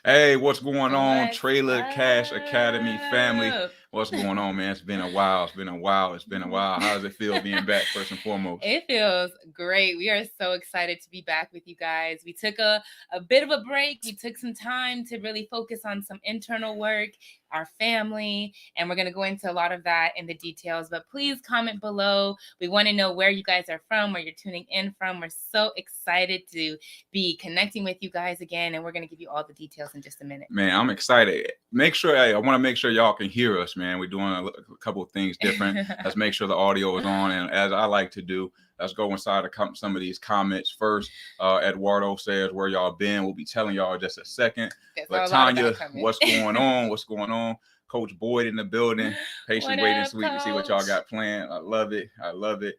Hey, what's going on, What's Trailer Cash Academy family? up? What's going on, man? It's been a while. It's been a while. It's been a while. How does it feel being back, first and foremost? It feels great. We are so excited to be back with you guys. We took a bit of a break. We took some time to really focus on some internal work, our family, and we're going to go into a lot of that in the details. But please comment below. We want to know where you guys are from, where you're tuning in from. We're so excited to be connecting with you guys again, and we're going to give you all the details in just a minute. Man, I'm excited. I want to make sure y'all can hear us, man. We're doing a couple of things different. Let's make sure the audio is on. And as I like to do, let's go inside some of these comments first. Eduardo says, where y'all been? We'll be telling y'all in just a second. But Tanya, what's going on? What's going on? Coach Boyd in the building. Patient waiting so we can see what y'all got planned. I love it. I love it.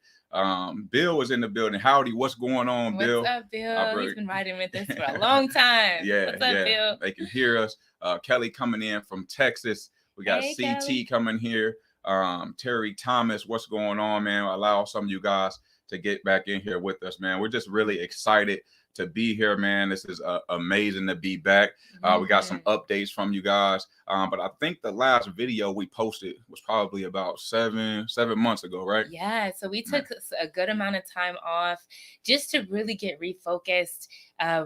Bill was in the building. Howdy, what's going on, Bill? What's up, Bill? He's been riding with us for a long time. What's up, Bill? They can hear us. Kelly coming in from Texas. We got CT Kelly coming here. Terry Thomas, what's going on, man? Allow some of you guys to get back in here with us, man. We're just really excited to be here, man. This is amazing to be back. We got some updates from you guys. But I think the last video we posted was probably about seven months ago, right? Yeah. So we took a good amount of time off just to really get refocused,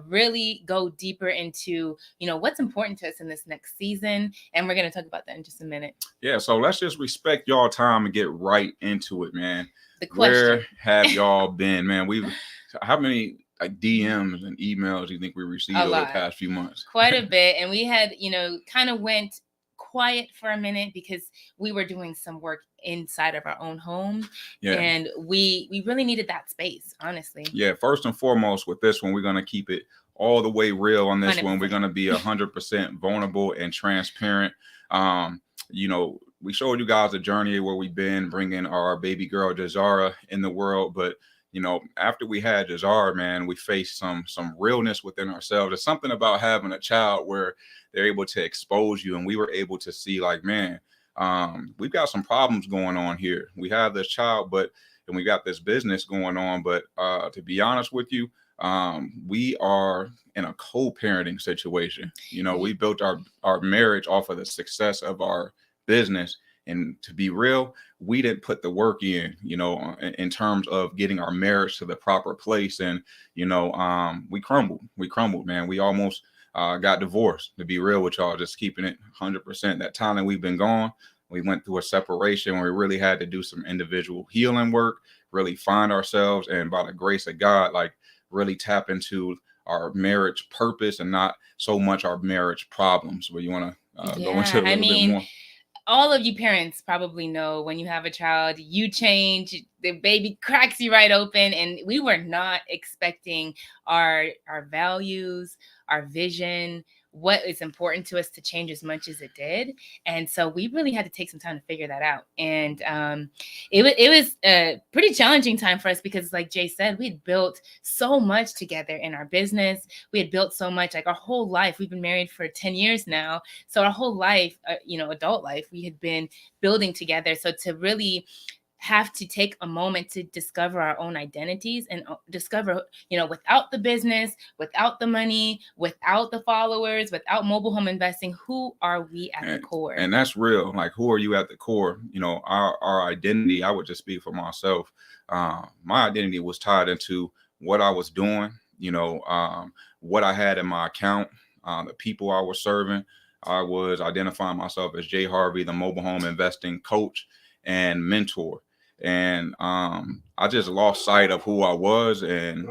really go deeper into, what's important to us in this next season. And we're going to talk about that in just a minute. Yeah. So let's just respect y'all time and get right into it, man. The question. Where have y'all been, man? How many DMs and emails do you think we received over the past few months? Quite a bit. And we had, kind of went quiet for a minute because we were doing some work inside of our own home. Yeah. And we really needed that space, honestly. Yeah. First and foremost with this one, we're going to keep it all the way real on this 100%. One. We're going to be 100% vulnerable and transparent. We showed you guys the journey where we've been bringing our baby girl, Jazara, in the world. But after we had Jazara, man, we faced some realness within ourselves. There's something about having a child where they're able to expose you, and we were able to see, like, man, we've got some problems going on here. We have this child, and we got this business going on. But to be honest with you, we are in a co-parenting situation. We built our marriage off of the success of our business. And to be real, we didn't put the work in, in terms of getting our marriage to the proper place. And, we crumbled, man. We almost got divorced, to be real with y'all, just keeping it 100%. That time that we've been gone, we went through a separation where we really had to do some individual healing work, really find ourselves. And by the grace of God, like, really tap into our marriage purpose and not so much our marriage problems. But you want to go into a little bit more? All of you parents probably know when you have a child, you change, the baby cracks you right open. And we were not expecting our values, our vision, what is important to us to change as much as it did. And so we really had to take some time to figure that out. And it was a pretty challenging time for us because, like Jay said, we had built so much together in our business. We had built so much, like our whole life. We've been married for 10 years now. So our whole life, adult life, we had been building together. So to really have to take a moment to discover our own identities and discover, without the business, without the money, without the followers, without mobile home investing, who are we at the core? And that's real. Like, who are you at the core? Our identity, I would just speak for myself. My identity was tied into what I was doing, what I had in my account, the people I was serving. I was identifying myself as Jay Harvey, the mobile home investing coach and mentor. And I just lost sight of who I was and,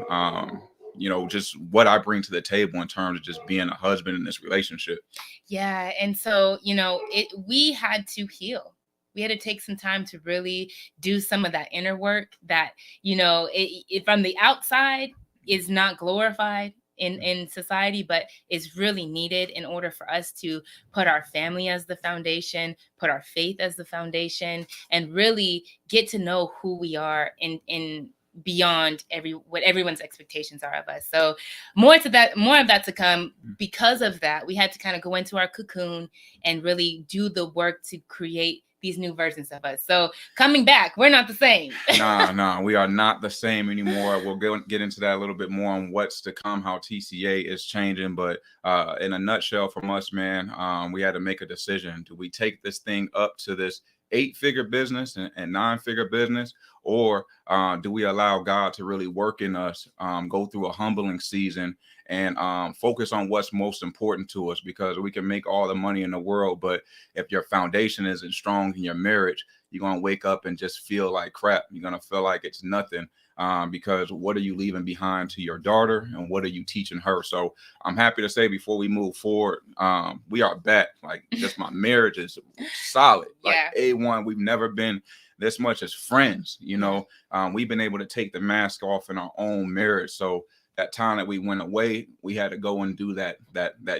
just what I bring to the table in terms of just being a husband in this relationship. Yeah. And so, we had to heal. We had to take some time to really do some of that inner work that, it from the outside is not glorified in society, but is really needed in order for us to put our family as the foundation, put our faith as the foundation, and really get to know who we are in beyond what everyone's expectations are of us. So more of that to come. Because of that, we had to kind of go into our cocoon and really do the work to create these new versions of us. So coming back, we're not the same. Nah, we are not the same anymore. We'll get into that a little bit more on what's to come, how TCA is changing. But in a nutshell from us, man, we had to make a decision. Do we take this thing up to this 8-figure business and 9-figure business, or do we allow God to really work in us, go through a humbling season and focus on what's most important to us? Because we can make all the money in the world, but if your foundation isn't strong in your marriage, you're going to wake up and just feel like crap. You're going to feel like it's nothing, because what are you leaving behind to your daughter and what are you teaching her? So I'm happy to say before we move forward, we are back. Like, just my marriage is solid. Like, A1, we've never been this much as friends. You know, we've been able to take the mask off in our own marriage. So that time that we went away, we had to go and do that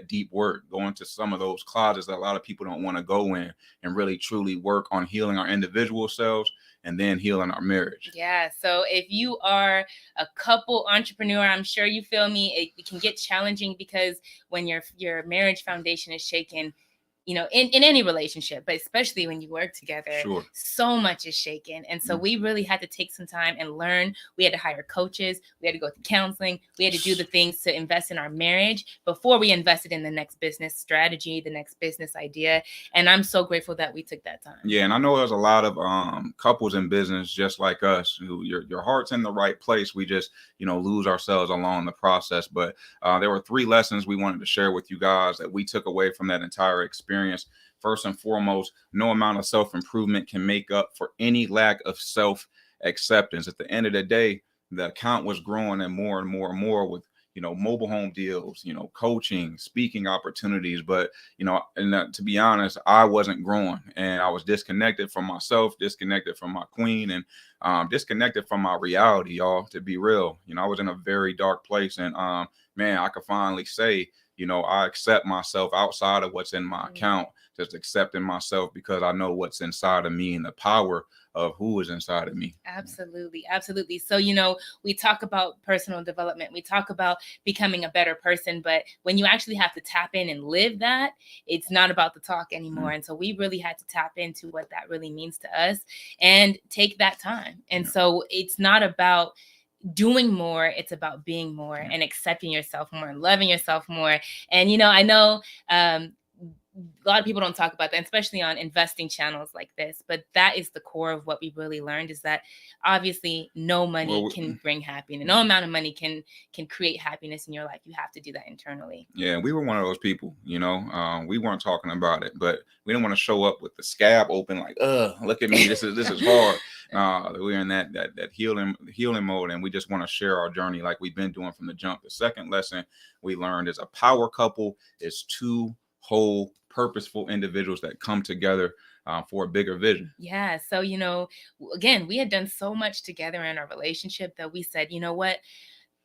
deep work, go into some of those closets that a lot of people don't want to go in, and really truly work on healing our individual selves and then healing our marriage. Yeah. So if you are a couple entrepreneur, I'm sure you feel me. It can get challenging because when your marriage foundation is shaken, you know, in any relationship, but especially when you work together, so much is shaken. And so we really had to take some time and learn. We had to hire coaches. We had to go to counseling. We had to do the things to invest in our marriage before we invested in the next business strategy, the next business idea. And I'm so grateful that we took that time. Yeah. And I know there's a lot of couples in business just like us who your heart's in the right place. We just, you know, lose ourselves along the process. But there were 3 lessons we wanted to share with you guys that we took away from that entire experience. First and foremost, no amount of self-improvement can make up for any lack of self-acceptance. At the end of the day, the account was growing and more and more and more with, you know, mobile home deals, you know, coaching, speaking opportunities. But, you know, and to be honest, I wasn't growing, and I was disconnected from myself, disconnected from my queen, and disconnected from my reality, y'all, to be real. You know, I was in a very dark place, and man, I could finally say, you know, I accept myself outside of what's in my account, just accepting myself because I know what's inside of me and the power of who is inside of me. Absolutely. Absolutely. So, you know, we talk about personal development. We talk about becoming a better person. But when you actually have to tap in and live that, it's not about the talk anymore. And so we really had to tap into what that really means to us and take that time. And so it's not about doing more, it's about being more and accepting yourself more and loving yourself more. And, you know, I know a lot of people don't talk about that, especially on investing channels like this, but that is the core of what we really learned, is that obviously no money can bring happiness. No amount of money can create happiness in your life. You have to do that internally. Yeah, we were one of those people, you know, we weren't talking about it, but we didn't want to show up with the scab open, like, look at me, this is hard. We're in that healing mode, and we just want to share our journey like we've been doing from the jump. The second lesson we learned is a power couple is 2 whole, purposeful individuals that come together for a bigger vision. Yeah. So, you know, again, we had done so much together in our relationship that we said, you know what?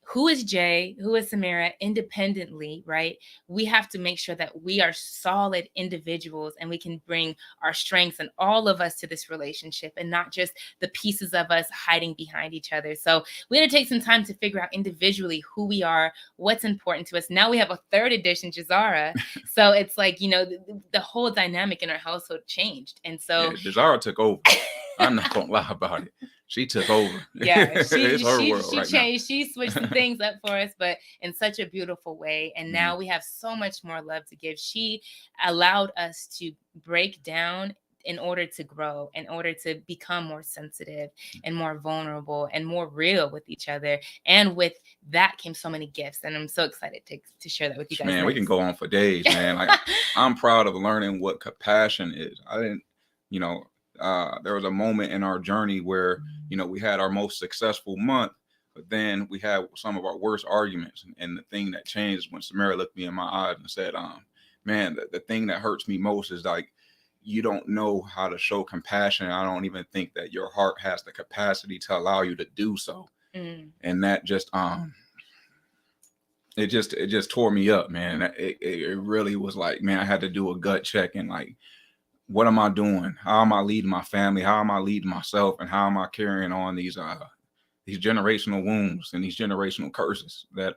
Who is Jay? Who is Samera independently, right? We have to make sure that we are solid individuals and we can bring our strengths and all of us to this relationship and not just the pieces of us hiding behind each other. So we had to take some time to figure out individually who we are, what's important to us. Now we have a 3rd edition, Jazara. So it's like, you know, the whole dynamic in our household changed. And so Jazara took over. I'm not going to lie about it. She took over. Yeah, she changed. Now. She switched some things up for us, but in such a beautiful way. And now we have so much more love to give. She allowed us to break down in order to grow, in order to become more sensitive and more vulnerable and more real with each other. And with that came so many gifts. And I'm so excited to share that with you guys. Man, we can go on for days, man. Like, I'm proud of learning what compassion is. I didn't, you know, there was a moment in our journey where, you know, we had our most successful month, but then we had some of our worst arguments. And the thing that changed when Samera looked me in my eyes and said, man, the thing that hurts me most is like, you don't know how to show compassion. I don't even think that your heart has the capacity to allow you to do so. And that just, it just tore me up, man. It really was like, man, I had to do a gut check and like, what am I doing? How am I leading my family? How am I leading myself? And how am I carrying on these generational wounds and these generational curses that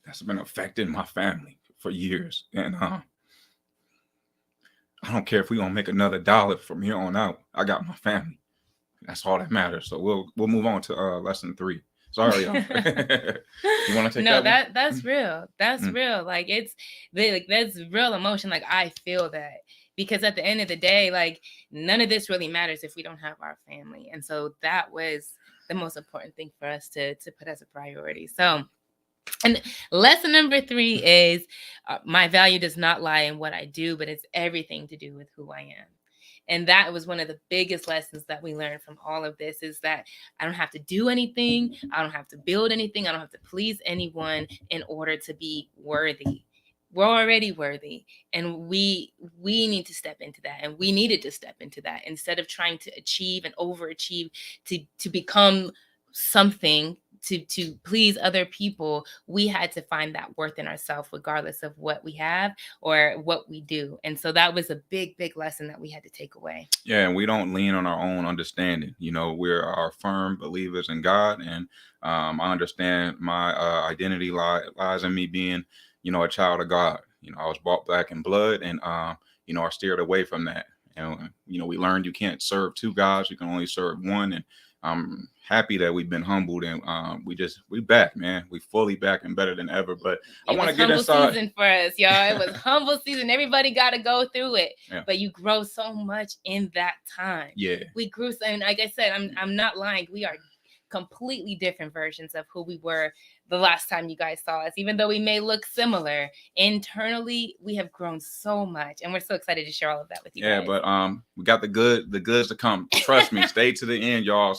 that's been affecting my family for years? And I don't care if we gonna make another dollar from here on out. I got my family. That's all that matters. So we'll move on to lesson 3. Sorry, y'all. You want to take no, that that's real. That's Mm. real. Like that's real emotion. Like I feel that, because at the end of the day, like none of this really matters if we don't have our family. And so that was the most important thing for us to put as a priority. So, and lesson number 3 is my value does not lie in what I do, but it's everything to do with who I am. And that was one of the biggest lessons that we learned from all of this, is that I don't have to do anything. I don't have to build anything. I don't have to please anyone in order to be worthy. We're already worthy, and we need to step into that, and we needed to step into that instead of trying to achieve and overachieve to become something to please other people. We had to find that worth in ourselves, regardless of what we have or what we do. And so that was a big lesson that we had to take away. Yeah, and we don't lean on our own understanding. You know, we're our firm believers in God, and I understand my identity lies in me being, you know, a child of God. You know, I was bought back in blood, and you know, I steered away from that. And you know, we learned you can't serve 2 gods; you can only serve one. And I'm happy that we've been humbled, and we back, man. We fully back and better than ever. But I want to get inside. Humble season for us, y'all. It was humble season. Everybody got to go through it, Yeah. But you grow so much in that time. Yeah, we grew, and like I said, I'm not lying. We are completely different versions of who we were the last time you guys saw us. Even though we may look similar, internally we have grown so much, and we're so excited to share all of that with you guys. But we got the goods to come. Trust me, stay to the end, y'all.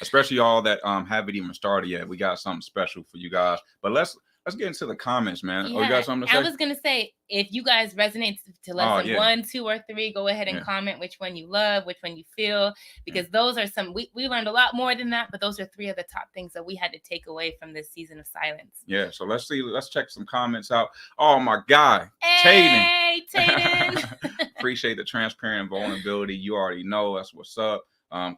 Especially y'all that haven't even started yet. We got something special for you guys. But let's get into the comments, man. Yeah, oh, you got something to say? I was gonna say, if you guys resonate to lesson 1, 2, or 3, go ahead and comment which one you love, which one you feel, because those are some we learned a lot more than that, but those are 3 of the top things that we had to take away from this season of silence. Yeah, so let's check some comments out. Oh, my guy, hey, Tatum. Appreciate the transparent and vulnerability. You already know that's what's up.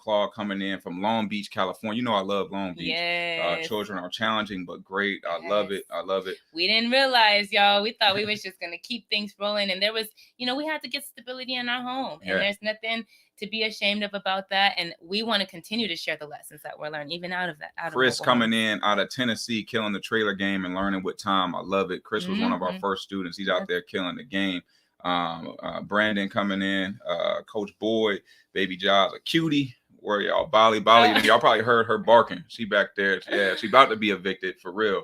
Claude coming in from Long Beach, California. You know I love Long Beach. Yes. Children are challenging but great. I love it. We didn't realize, y'all. We thought we was just gonna keep things rolling, and there was, we had to get stability in our home, and there's nothing to be ashamed of about that. And we want to continue to share the lessons that we're learning, even out of that. Chris coming in out of Tennessee, killing the trailer game and learning with time. I love it. Chris was one of our first students. He's out there killing the game. Brandon coming in, Coach Boyd, Baby Jobs, a cutie. Where y'all, Bali, y'all probably heard her barking. She back there. Yeah, she about to be evicted for real.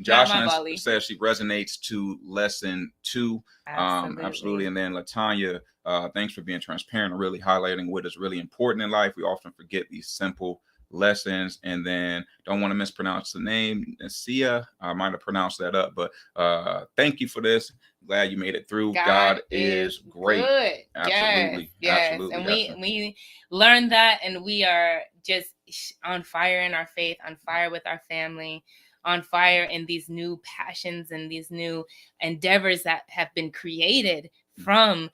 Jocelyn says she resonates to lesson 2. Absolutely. And then Latanya, thanks for being transparent and really highlighting what is really important in life. We often forget these simple lessons. And then don't want to mispronounce the name, Sia. I might have pronounced that up, but thank you for this. Glad you made it through. God is great. Good. Absolutely. Yes. Absolutely. And we learned that, and we are just on fire in our faith, on fire with our family, on fire in these new passions and these new endeavors that have been created from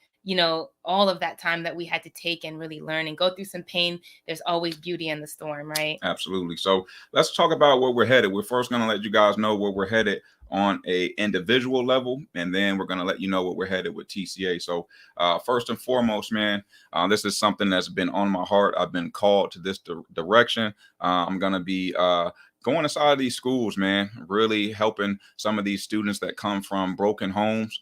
all of that time that we had to take and really learn and go through some pain. There's always beauty in the storm, right? Absolutely. So let's talk about where we're headed. We're first going to let you guys know where we're headed on a individual level, and then we're going to let you know what we're headed with TCA. So first and foremost, man, this is something that's been on my heart. I've been called to this direction. I'm going to be going inside these schools, man, really helping some of these students that come from broken homes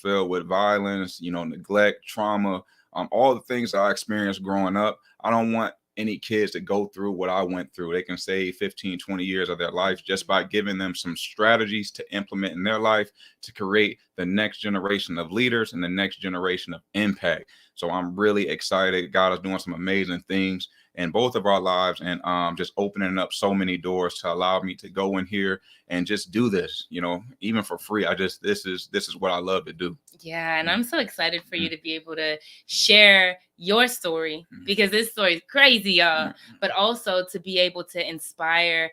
filled with violence, neglect, trauma, all the things that I experienced growing up. I don't want any kids to go through what I went through. They can save 15, 20 years of their life just by giving them some strategies to implement in their life to create the next generation of leaders and the next generation of impact. So I'm really excited. God is doing some amazing things in both of our lives, and just opening up so many doors to allow me to go in here and just do this, even for free. This is what I love to do. Yeah. And I'm so excited for you to be able to share your story, because this story is crazy, y'all, but also to be able to inspire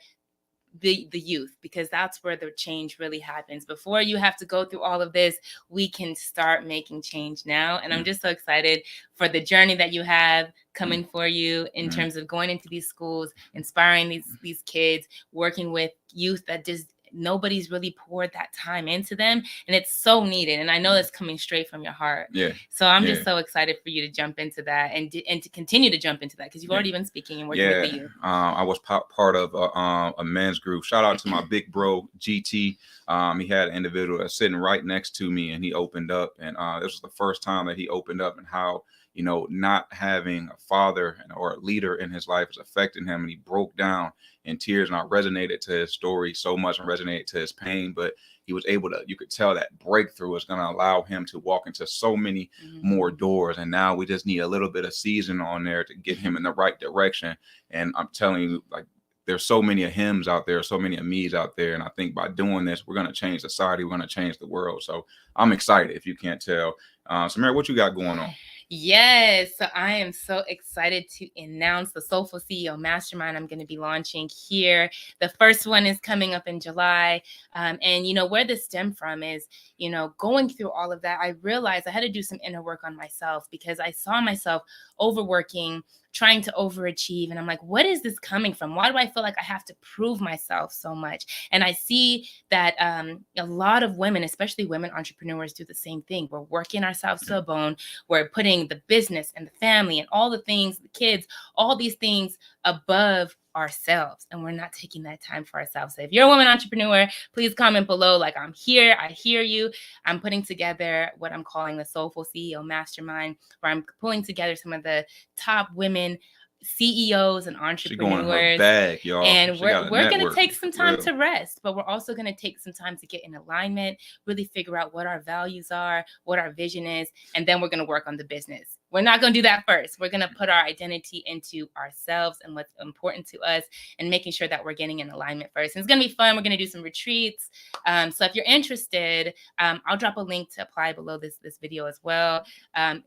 the youth, because that's where the change really happens. Before you have to go through all of this, we can start making change now. And I'm just so excited for the journey that you have coming for you in terms of going into these schools, inspiring these kids, working with youth that just nobody's really poured that time into them, and it's so needed. And I know that's coming straight from your heart. Yeah. So I'm just so excited for you to jump into that and to continue to jump into that, because you've already been speaking and working with the youth. I was part of a men's group. Shout out to my big bro GT. He had an individual that's sitting right next to me, and he opened up, and this was the first time that he opened up, and how, you know, not having a father or a leader in his life is affecting him. And he broke down in tears, and I resonated to his story so much and resonated to his pain. But he was able to, you could tell that breakthrough is going to allow him to walk into so many more doors. And now we just need a little bit of season on there to get him in the right direction. And I'm telling you, like, there's so many of hims out there, so many of me's out there. And I think by doing this, we're going to change society. We're going to change the world. So I'm excited, if you can't tell. Samera, what you got going on? Yes, so I am so excited to announce the Soulful CEO Mastermind I'm going to be launching here. The first one is coming up in July. And, you know, where this stemmed from is, you know, going through all of that, I realized I had to do some inner work on myself, because I saw myself overworking, trying to overachieve. And I'm like, what is this coming from? Why do I feel like I have to prove myself so much? And I see that a lot of women, especially women entrepreneurs, do the same thing. We're working ourselves to a bone. We're putting the business and the family and all the things, the kids, all these things above ourselves, and we're not taking that time for ourselves. So if you're a woman entrepreneur, please comment below, like, I'm here, I hear you. I'm putting together what I'm calling the Soulful CEO Mastermind, where I'm pulling together some of the top women CEOs and entrepreneurs. She going in her bag, y'all. And we're going to take some time to rest, but we're also going to take some time to get in alignment, really figure out what our values are, what our vision is, and then we're going to work on the business. We're not going to do that first. We're going to put our identity into ourselves and what's important to us, and making sure that we're getting in alignment first. And it's going to be fun. We're going to do some retreats. So if you're interested, I'll drop a link to apply below this video as well.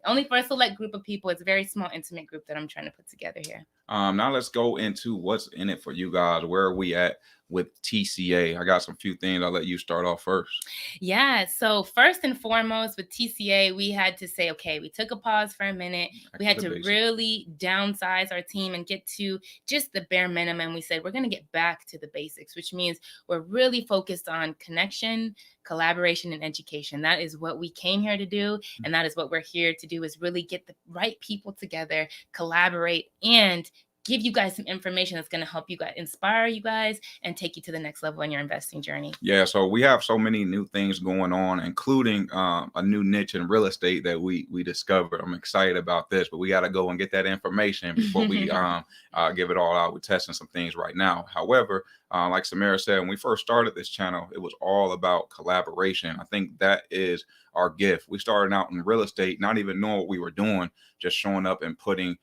Only for a select group of people. It's a very small, intimate group that I'm trying to put together here. Now let's go into what's in it for you guys. Where are we at with TCA? I got some few things. I'll let you start off first. Yeah. So first and foremost with TCA, we had to say, okay, we took a pause for a minute. We had to really downsize our team and get to just the bare minimum. We said, we're going to get back to the basics, which means we're really focused on connection, collaboration, and education. That is what we came here to do. And that is what we're here to do, is really get the right people together, collaborate, and give you guys some information that's going to help you guys, inspire you guys, and take you to the next level in your investing journey. Yeah, so we have so many new things going on, including a new niche in real estate that we discovered. I'm excited about this, but we got to go and get that information before we give it all out. We're testing some things right now. However, like Samera said, when we first started this channel, it was all about collaboration. I think that is our gift. We started out in real estate, not even knowing what we were doing, just showing up and putting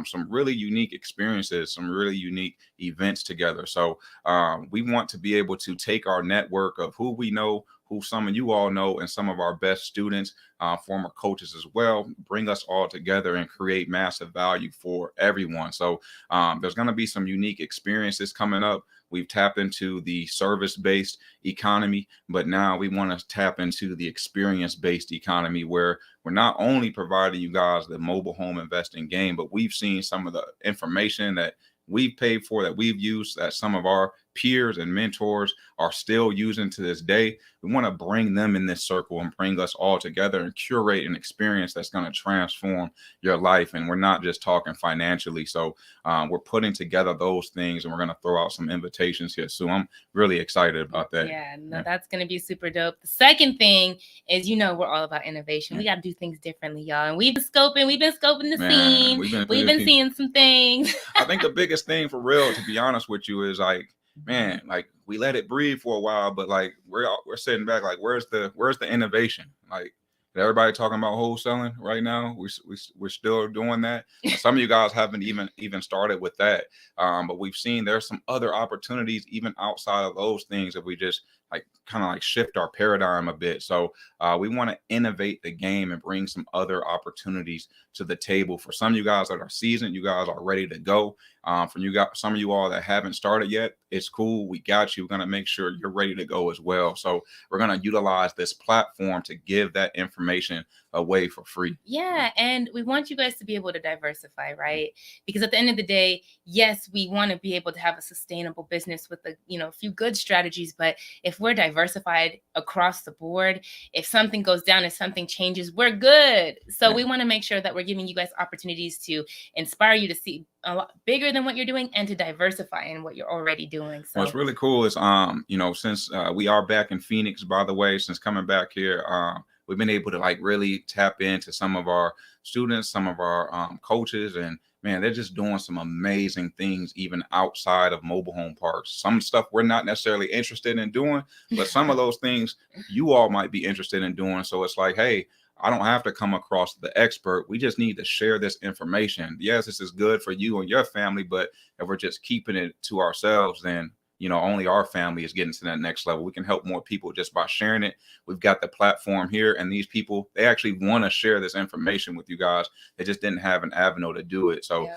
some really unique experiences, some really unique events together. So we want to be able to take our network of who we know, who some of you all know, and some of our best students, former coaches as well, bring us all together and create massive value for everyone. So there's going to be some unique experiences coming up. We've tapped into the service-based economy, but now we want to tap into the experience-based economy, where we're not only providing you guys the mobile home investing game, but we've seen some of the information that we've paid for, that we've used, that some of our peers and mentors are still using to this day. We want to bring them in this circle and bring us all together and curate an experience that's going to transform your life. And we're not just talking financially. So we're putting together those things, and we're going to throw out some invitations here. So I'm really excited about that. Yeah, that's going to be super dope. The second thing is, you know, we're all about innovation. We got to do things differently, y'all. And we've been scoping the scene. We've been seeing some things. I think the biggest thing for real, to be honest with you, is like, man, like, we let it breathe for a while, but like we're sitting back, like, where's the innovation? Like, everybody talking about wholesaling right now. We're still doing that. Some of you guys haven't even started with that, but we've seen there's some other opportunities even outside of those things if we just kind of shift our paradigm a bit. So we want to innovate the game and bring some other opportunities to the table. For some of you guys that are seasoned, you guys are ready to go. For you got some of you all that haven't started yet, it's cool. We got you. We're going to make sure you're ready to go as well. So we're going to utilize this platform to give that information away for free. Yeah, and we want you guys to be able to diversify, right? Because at the end of the day, yes, we want to be able to have a sustainable business with a few good strategies, but if we're diversified across the board, if something goes down, if something changes, we're good. So we want to make sure that we're giving you guys opportunities to inspire you to see a lot bigger than what you're doing and to diversify in what you're already doing. So what's really cool is since we are back in Phoenix, by the way, since coming back here, we've been able to like really tap into some of our students, some of our coaches, and man, they're just doing some amazing things even outside of mobile home parks. Some stuff we're not necessarily interested in doing, but some of those things you all might be interested in doing. So it's like, hey, I don't have to come across the expert. We just need to share this information. Yes, this is good for you and your family, but if we're just keeping it to ourselves, then only our family is getting to that next level. We can help more people just by sharing it. We've got the platform here, and these people, they actually want to share this information with you guys. They just didn't have an avenue to do it. So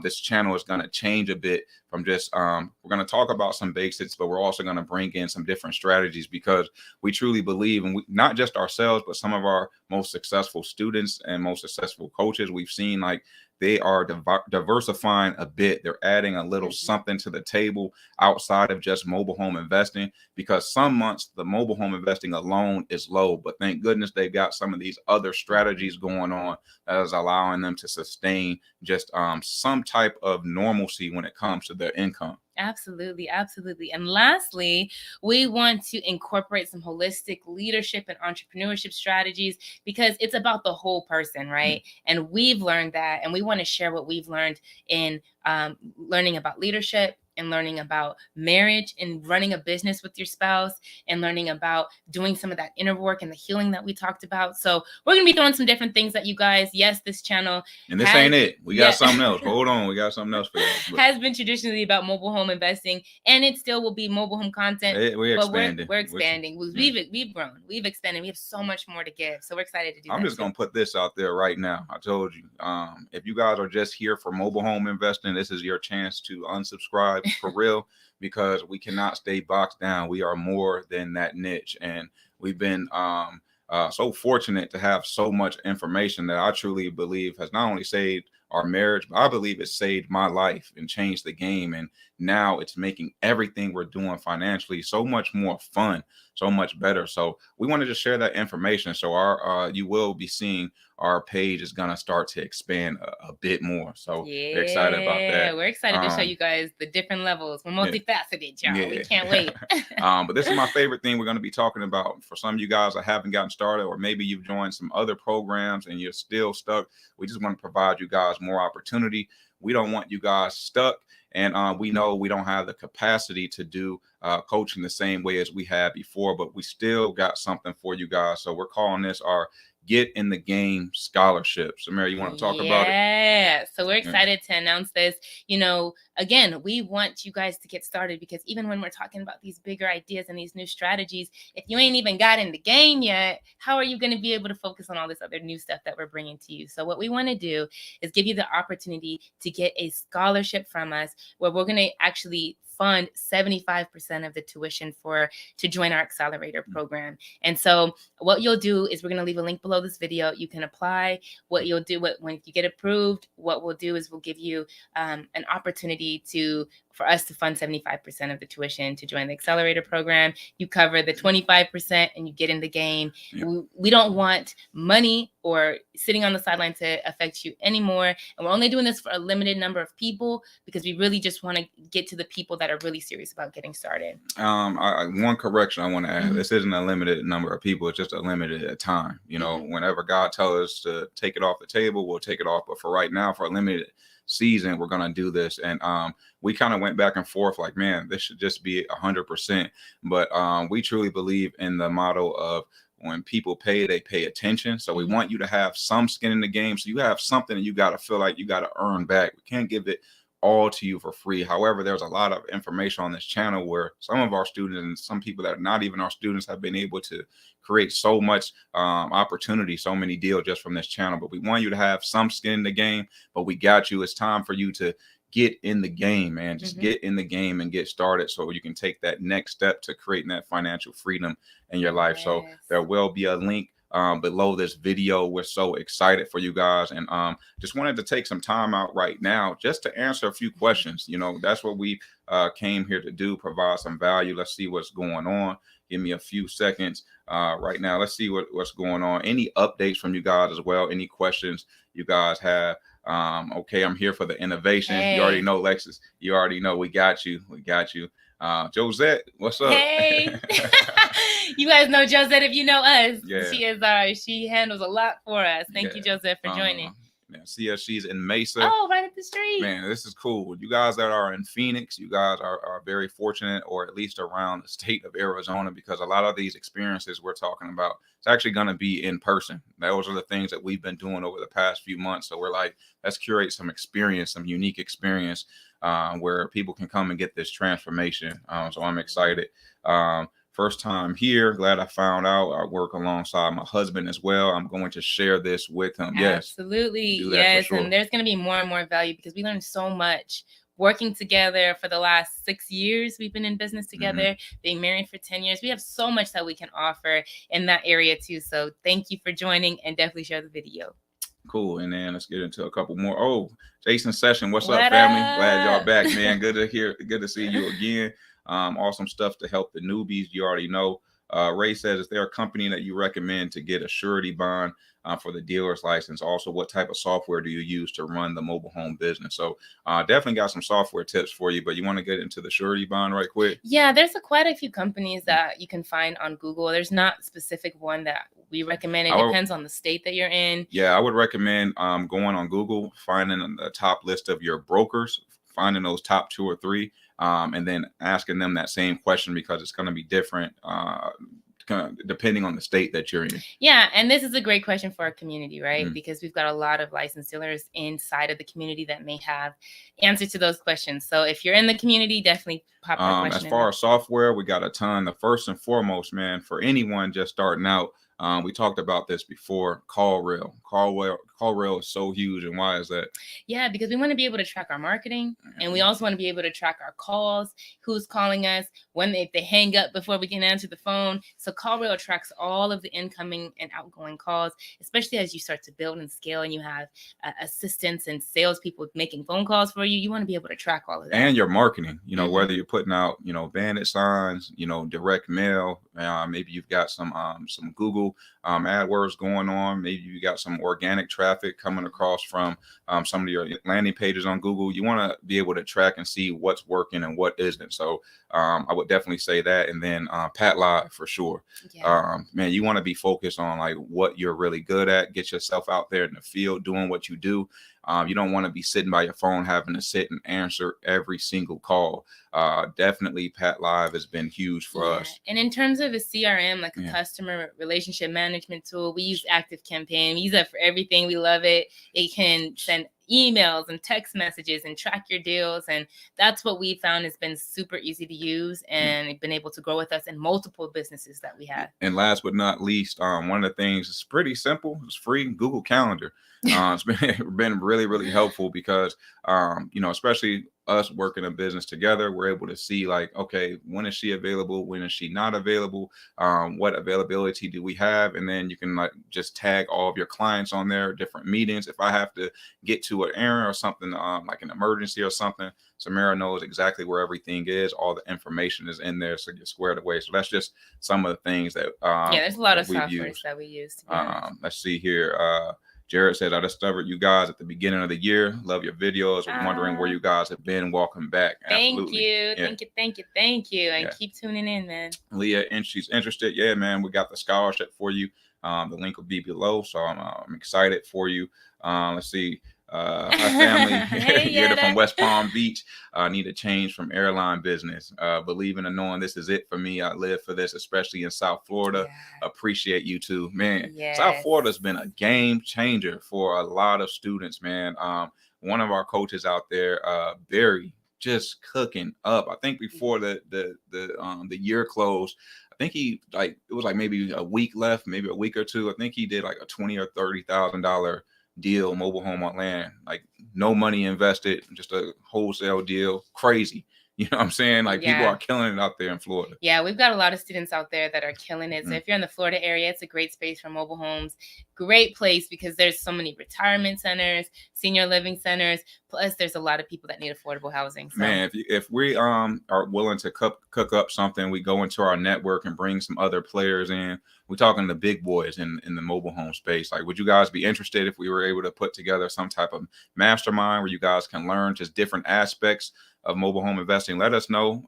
this channel is going to change a bit from just, we're going to talk about some basics, but we're also going to bring in some different strategies because we truly believe, and not just ourselves, but some of our most successful students and most successful coaches, we've seen like they are diversifying a bit. They're adding a little something to the table outside of just mobile home investing, because some months the mobile home investing alone is low, but thank goodness they've got some of these other strategies going on that is allowing them to sustain just some type of normalcy when it comes to their income. Absolutely. Absolutely. And lastly, we want to incorporate some holistic leadership and entrepreneurship strategies because it's about the whole person, right? And we've learned that, and we want to share what we've learned in learning about leadership and learning about marriage and running a business with your spouse and learning about doing some of that inner work and the healing that we talked about. So we're going to be throwing some different things at you guys. Yes, this channel. And this ain't it. We got something else. Hold on. We got something else for you. Has been traditionally about mobile home investing, and it still will be mobile home content. We're expanding. We're expanding. We've grown. We've expanded. We have so much more to give. So we're excited to do that. I'm just going to put this out there right now. I told you, if you guys are just here for mobile home investing, this is your chance to unsubscribe for real, because we cannot stay boxed down. We are more than that niche. And we've been so fortunate to have so much information that I truly believe has not only saved our marriage, but I believe it saved my life and changed the game. And now it's making everything we're doing financially so much more fun, so much better. So we want to just share that information. So you will be seeing our page is going to start to expand a bit more. So we're excited about that. We're excited to show you guys the different levels. We're multifaceted, y'all. We can't wait. But this is my favorite thing we're going to be talking about. For some of you guys that haven't gotten started, or maybe you've joined some other programs and you're still stuck, we just want to provide you guys more opportunity. We don't want you guys stuck. And we know we don't have the capacity to do coaching the same way as we had before, but we still got something for you guys. So we're calling this our Get in the Game Scholarship. Samera, you want to talk about it? Yeah. So we're excited to announce this. Again, we want you guys to get started, because even when we're talking about these bigger ideas and these new strategies, if you ain't even got in the game yet, how are you going to be able to focus on all this other new stuff that we're bringing to you? So what we want to do is give you the opportunity to get a scholarship from us, where we're going to actually fund 75% of the tuition to join our accelerator program. And so what you'll do is we're going to leave a link below this video. You can apply. What you'll do when you get approved, what we'll do is we'll give you an opportunity for us to fund 75% of the tuition to join the accelerator program. You cover the 25% and you get in the game. Yeah. We don't want money or sitting on the sideline to affect you anymore. And we're only doing this for a limited number of people, because we really just want to get to the people that are really serious about getting started. One correction I want to add. This isn't a limited number of people. It's just a limited time. Whenever God tells us to take it off the table, we'll take it off. But for right now, for a limited season, we're going to do this. And we kind of went back and forth like, man, this should just be 100%. But we truly believe in the motto of, when people pay, they pay attention. So we want you to have some skin in the game. So you have something that you got to feel like you got to earn back. We can't give it all to you for free. However, there's a lot of information on this channel where some of our students and some people that are not even our students have been able to create so much opportunity, so many deals just from this channel. But we want you to have some skin in the game, but we got you. It's time for you to get in the game, man. Just get in the game and get started so you can take that next step to creating that financial freedom in your life. So there will be a link below this video. We're so excited for you guys, and just wanted to take some time out right now just to answer a few questions. You know, that's what we came here to do, provide some value. Let's see what's going on. Give me a few seconds right now. Let's see what's going on. Any updates from you guys as well? Any questions you guys have? Okay, I'm here for the innovation. Hey. You already know, Lexus. You already know we got you. We got you. Josette, what's up? Hey. You guys know Josette if you know us. Yeah. She handles a lot for us. Thank you, Josette, for joining. Man, see her, she's in Mesa. Oh, right up the street. Man, this is cool. You guys that are in Phoenix, you guys are very fortunate, or at least around the state of Arizona, because a lot of these experiences we're talking about, it's actually going to be in person. Those are the things that we've been doing over the past few months. So we're like, let's curate some experience, some unique experience where people can come and get this transformation. So I'm excited. First time here. Glad I found out. I work alongside my husband as well. I'm going to share this with him. Absolutely. Yes. Sure. And there's going to be more and more value because we learned so much working together for the last 6 years. We've been in business together, being married for 10 years. We have so much that we can offer in that area too. So thank you for joining, and definitely share the video. Cool. And then let's get into a couple more. Oh, Jason Session. What's up, family? Glad y'all back, man. Good to hear. Good to see you again. Awesome stuff to help the newbies. You already know. Ray says, is there a company that you recommend to get a surety bond for the dealer's license? Also, what type of software do you use to run the mobile home business? So definitely got some software tips for you, but you want to get into the surety bond right quick? Yeah, there's quite a few companies that you can find on Google. There's not a specific one that we recommend. It depends on the state that you're in. Yeah, I would recommend going on Google, finding the top list of your brokers, finding those top 2 or 3, and then asking them that same question, because it's going to be different depending on the state that you're in. Yeah, and this is a great question for our community, right? Because we've got a lot of licensed dealers inside of the community that may have answers to those questions. So if you're in the community, definitely pop that question. As far as software, we got a ton. The first and foremost, man, for anyone just starting out, we talked about this before, CallRail. CallRail is so huge. And why is that? Yeah, because we want to be able to track our marketing, and we also want to be able to track our calls, who's calling us, if they hang up before we can answer the phone. So CallRail tracks all of the incoming and outgoing calls, especially as you start to build and scale and you have assistants and salespeople making phone calls for you. You want to be able to track all of that. And your marketing, whether you're putting out, bandit signs, direct mail, maybe you've got some Google AdWords going on. Maybe you got some organic traffic coming across from some of your landing pages on Google. You want to be able to track and see what's working and what isn't. So I would definitely say that. And then Pat Live for sure. Yeah. Man, you want to be focused on like what you're really good at. Get yourself out there in the field doing what you do. You don't want to be sitting by your phone having to sit and answer every single call. Definitely Pat Live has been huge for us. And in terms of a CRM, like a customer relationship management tool, we use ActiveCampaign. We use that for everything. We love it. It can send emails and text messages and track your deals. And that's what we found has been super easy to use and been able to grow with us in multiple businesses that we have. And last but not least, one of the things is pretty simple. It's free. Google Calendar. It's been really, really helpful because, especially us working a business together, we're able to see like, okay, when is she available? When is she not available? What availability do we have? And then you can like just tag all of your clients on there, different meetings. If I have to get to an errand or something, like an emergency or something, Samera knows exactly where everything is. All the information is in there, so you're squared away. So that's just some of the things that there's a lot of software that we use. Let's see here. Jared said, I discovered you guys at the beginning of the year. Love your videos. Was wondering where you guys have been. Welcome back. Thank you. And keep tuning in, man. Leah, and she's interested. Yeah, man, we got the scholarship for you. The link will be below. So I'm excited for you. Let's see. Hi, family. Hey, You're from West Palm Beach. I need a change from airline business. Believing and knowing this is it for me. I live for this, especially in South Florida. Appreciate you too, man. South Florida's been a game changer for a lot of students, man. One of our coaches out there, Barry, just cooking up. I think before the year closed, I think he it was like maybe a week left, maybe a week or two. I think he did like a $20,000 or $30,000 deal, mobile home on land, like no money invested, just a wholesale deal. Crazy. You know what I'm saying? Like people are killing it out there in Florida. Yeah, we've got a lot of students out there that are killing it. So if you're in the Florida area, it's a great space for mobile homes. Great place because there's so many retirement centers, senior living centers. Plus, there's a lot of people that need affordable housing. So. Man, if we are willing to cook up something, we go into our network and bring some other players in. We're talking the big boys in the mobile home space. Like, would you guys be interested if we were able to put together some type of mastermind where you guys can learn just different aspects of mobile home investing? Let us know,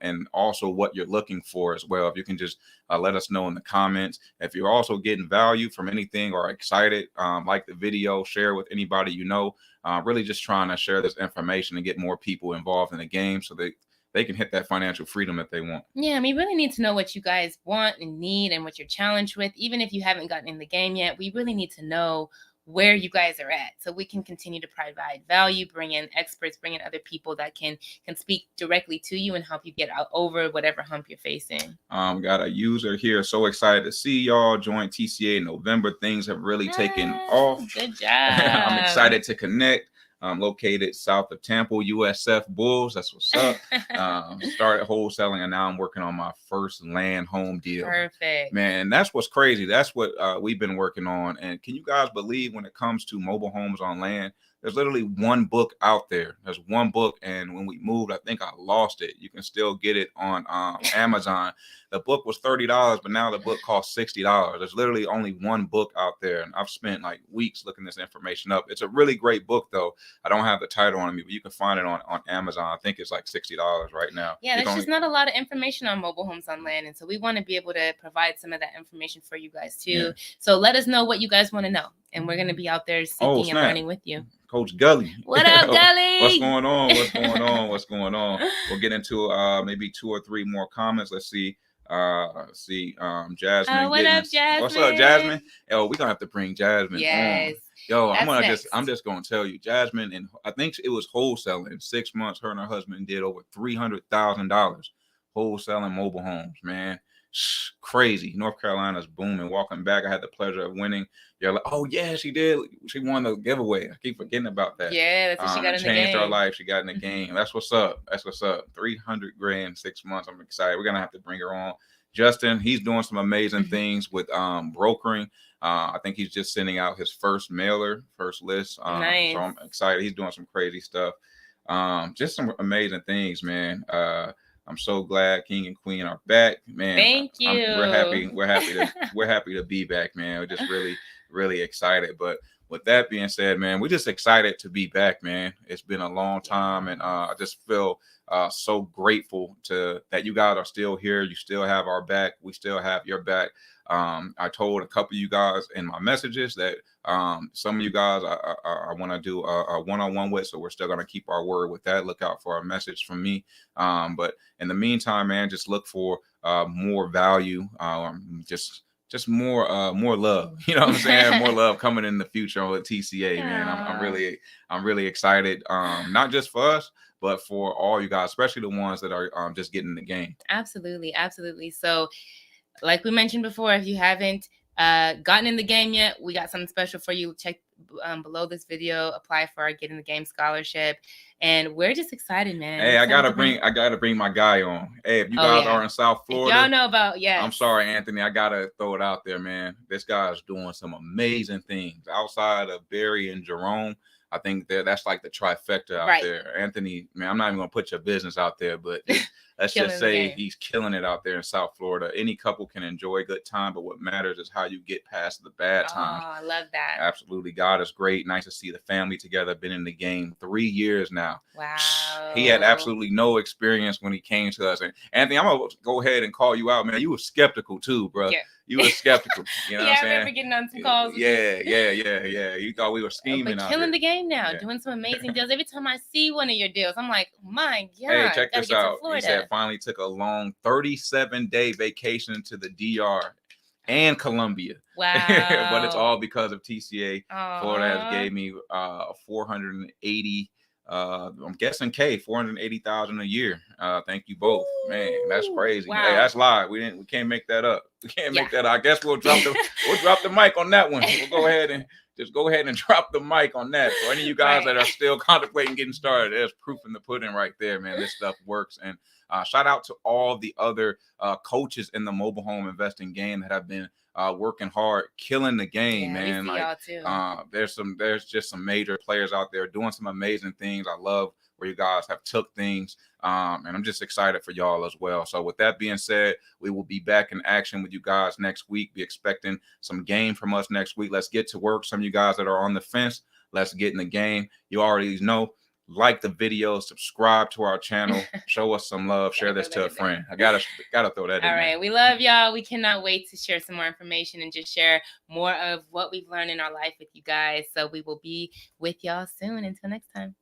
and also what you're looking for as well. If you can just let us know in the comments. If you're also getting value from anything or excited, like the video, share with anybody you know. Really just trying to share this information and get more people involved in the game so they can hit that financial freedom that they want. Yeah, we really need to know what you guys want and need and what you're challenged with. Even if you haven't gotten in the game yet, we really need to know where you guys are at so we can continue to provide value, bring in experts, bring in other people that can speak directly to you and help you get out over whatever hump you're facing. Got a user here. So excited to see y'all join TCA in November. Things have really taken off. Good job. I'm excited to connect. Located south of Tampa, USF Bulls. That's what's up. Started wholesaling, and now I'm working on my first land home deal. Perfect. Man, that's what's crazy. That's what we've been working on. And can you guys believe when it comes to mobile homes on land, there's literally one book out there. There's one book, and when we moved, I think I lost it. You can still get it on Amazon. The book was $30, but now the book costs $60. There's literally only one book out there, and I've spent like weeks looking this information up. It's a really great book, though. I don't have the title on me, but you can find it on Amazon. I think it's like $60 right now. Yeah, there's just not a lot of information on mobile homes on land, and so we want to be able to provide some of that information for you guys too. Yeah. So let us know what you guys want to know, and we're going to be out there seeking and learning with you. Coach Gully. What up, Gully? What's going on? What's going on? What's going on? We'll get into maybe 2 or 3 more comments. Let's see. Jasmine. What up, Jasmine? What's up, Jasmine? Yo, we're gonna have to bring Jasmine on. Yo, I'm just gonna tell you, Jasmine, and I think it was wholesaling in 6 months. Her and her husband did over $300,000 wholesaling mobile homes, man. Crazy. North Carolina's booming. Walking back, I had the pleasure of winning. You're like, oh yeah, she did. She won the giveaway. I keep forgetting about that. Yeah, that's what she got in the game. Changed her life. She got in the game. That's what's up. That's what's up. 300 grand, 6 months. I'm excited. We're gonna have to bring her on. Justin, he's doing some amazing things with brokering. I think he's just sending out his first list. Nice. So I'm excited. He's doing some crazy stuff. Just some amazing things, man. I'm so glad King and Queen are back, man. Thank you. We're happy to be back, man. We're just really excited. But with that being said, man, we're just excited to be back, man. It's been a long time, and I just feel so grateful that you guys are still here. You still have our back. We still have your back. I told a couple of you guys in my messages that some of you guys I want to do a one-on-one with, so we're still going to keep our word with that. Look out for a message from me. But in the meantime, man, just look for more value, just more love. You know what I'm saying? More love coming in the future with TCA, man. I'm really excited. Not just for us, but for all you guys, especially the ones that are just getting in the game. Absolutely. So like we mentioned before, if you haven't gotten in the game yet, we got something special for you. Check below this video, apply for our Get in the Game scholarship. And we're just excited, man. Hey, I gotta bring my guy on. Hey, if you guys are in South Florida, y'all know about, I'm sorry, Anthony. I gotta throw it out there, man. This guy's doing some amazing things outside of Barry and Jerome. I think that's like the trifecta out there. Anthony, man, I'm not even gonna put your business out there, but let's just say he's killing it out there in South Florida. Any couple can enjoy a good time, but what matters is how you get past the bad times. Oh, I love that. Absolutely. God is great. Nice to see the family together. Been in the game 3 years now. Wow. He had absolutely no experience when he came to us. And Anthony, I'm going to go ahead and call you out, man. You were skeptical too, bro. Yeah. You were skeptical. You know what I'm saying? I remember getting on some calls. Yeah. You thought we were scheming out killing the game now, doing some amazing deals. Every time I see one of your deals, I'm like, my God. Hey, check this out. He said finally took a long 37-day vacation to the DR and Colombia. Wow. But it's all because of TCA. Florida has gave me 480 I'm guessing $480,000 a year. Thank you both. Ooh, man, that's crazy. Wow. Hey, that's live. We can't make that up. We can't make that up. I guess we'll drop the mic on that one. We'll go ahead and just go ahead and drop the mic on that. For any of you guys that are still contemplating getting started, there's proof in the pudding right there, man. This stuff works. And shout out to all the other coaches in the mobile home investing game that have been working hard, killing the game, man. Like there's just some major players out there doing some amazing things. I love where you guys have took things. And I'm just excited for y'all as well. So with that being said, we will be back in action with you guys next week. Be expecting some game from us next week. Let's get to work. Some of you guys that are on the fence, let's get in the game. You already know. Like the video, subscribe to our channel, show us some love, share this to a friend. I gotta throw that in. All right, we love y'all. We cannot wait to share some more information and just share more of what we've learned in our life with you guys. So we will be with y'all soon. Until next time.